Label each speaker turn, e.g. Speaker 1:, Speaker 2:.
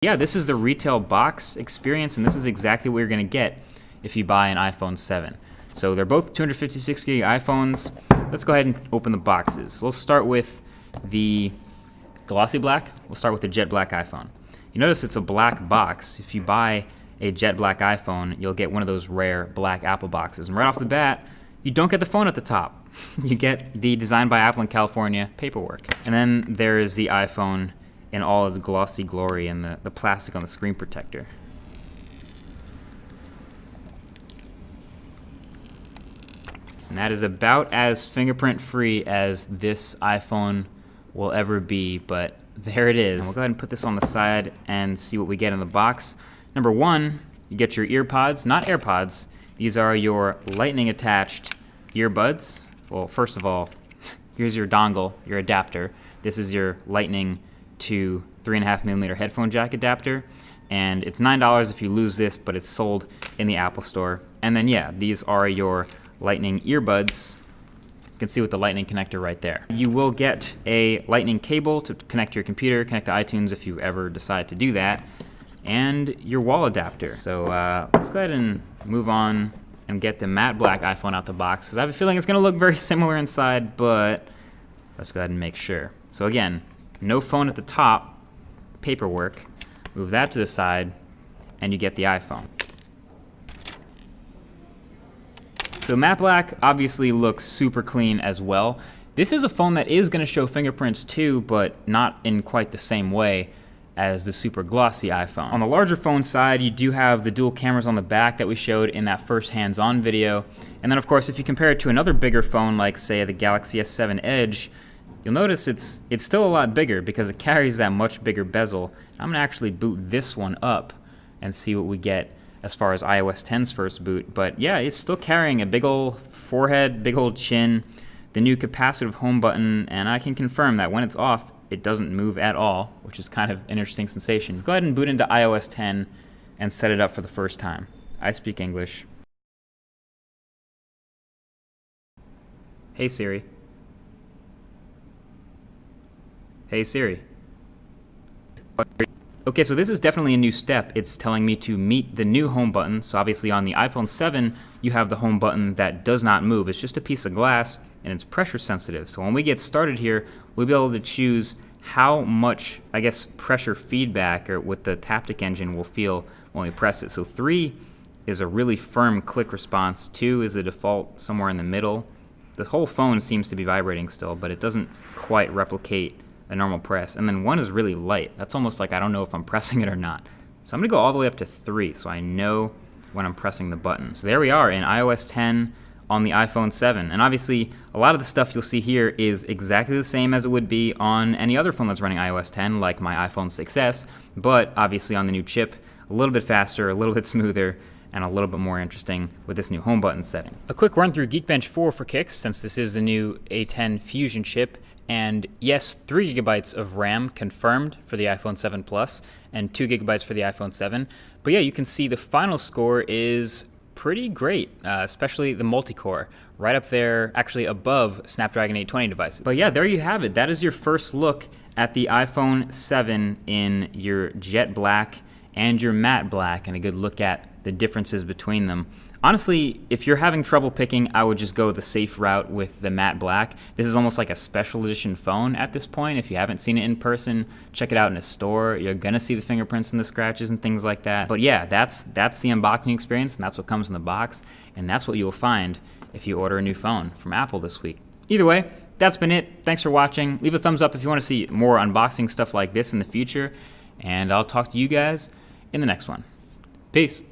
Speaker 1: Yeah, this is the retail box experience, and this is exactly what you're going to get if you buy an iPhone 7. So they're both 256 gig iPhones. Let's go ahead and open the boxes. We'll start with the glossy black. We'll start with the jet black iPhone. You notice it's a black box. If you buy a jet black iPhone, you'll get one of those rare black Apple boxes. And right off the bat, you don't get the phone at the top. You get the Designed by Apple in California paperwork. And then there is the iPhone in all its glossy glory and the plastic on the screen protector. And that is about as fingerprint free as this iPhone will ever be, but there it is. And we'll go ahead and put this on the side and see what we get in the box. Number one, you get your ear pods, not AirPods. These are your lightning attached earbuds. Well, first of all, here's your dongle, your adapter. This is your lightning to 3.5mm headphone jack adapter, and it's $9 if you lose this, but it's sold in the Apple Store. And then yeah, these are your lightning earbuds. You can see with the lightning connector right there. You will get a lightning cable to connect to your computer, connect to iTunes if you ever decide to do that, and your wall adapter. So let's go ahead and move on and get the matte black iPhone out the box, because I have a feeling it's gonna look very similar inside, but let's go ahead and make sure. So again, no phone at the top, paperwork. Move that to the side, and you get the iPhone. So matte black obviously looks super clean as well. This is a phone that is going to show fingerprints too, but not in quite the same way as the super glossy iPhone. On the larger phone side, you do have the dual cameras on the back that we showed in that first hands-on video. And then of course, if you compare it to another bigger phone like say the Galaxy S7 Edge, you'll notice it's still a lot bigger because it carries that much bigger bezel. I'm gonna actually boot this one up and see what we get as far as iOS 10's first boot. But yeah, it's still carrying a big old forehead, big old chin, the new capacitive home button, and I can confirm that when it's off, it doesn't move at all, which is kind of an interesting sensation. Let's go ahead and boot into iOS 10 and set it up for the first time. I speak English. Hey Siri. Hey Siri. Okay, so this is definitely a new step. It's telling me to meet the new home button. So obviously on the iPhone 7, you have the home button that does not move. It's just a piece of glass and it's pressure sensitive. So when we get started here, we'll be able to choose how much, I guess, pressure feedback or with the Taptic engine will feel when we press it. So 3 is a really firm click response. 2 is the default somewhere in the middle. The whole phone seems to be vibrating still, but it doesn't quite replicate a normal press. And then 1 is really light. That's almost like I don't know if I'm pressing it or not. So I'm gonna go all the way up to 3 so I know when I'm pressing the button. So there we are in iOS 10 on the iPhone 7. And obviously a lot of the stuff you'll see here is exactly the same as it would be on any other phone that's running iOS 10, like my iPhone 6s, but obviously on the new chip, a little bit faster, a little bit smoother, and a little bit more interesting with this new home button setting. A quick run through Geekbench 4 for kicks, since this is the new A10 Fusion chip. And yes, 3 GB of RAM confirmed for the iPhone 7 Plus and 2 GB for the iPhone 7. But yeah, you can see the final score is pretty great, especially the multi-core, right up there, actually above Snapdragon 820 devices. But yeah, there you have it. That is your first look at the iPhone 7 in your jet black and your matte black, and a good look at the differences between them. Honestly, if you're having trouble picking, I would just go the safe route with the matte black. This is almost like a special edition phone at this point. If you haven't seen it in person, check it out in a store. You're gonna see the fingerprints and the scratches and things like that. But yeah, that's the unboxing experience, and that's what comes in the box, and that's what you'll find if you order a new phone from Apple this week. Either way, that's been it. Thanks for watching. Leave a thumbs up if you want to see more unboxing stuff like this in the future, and I'll talk to you guys in the next one. Peace.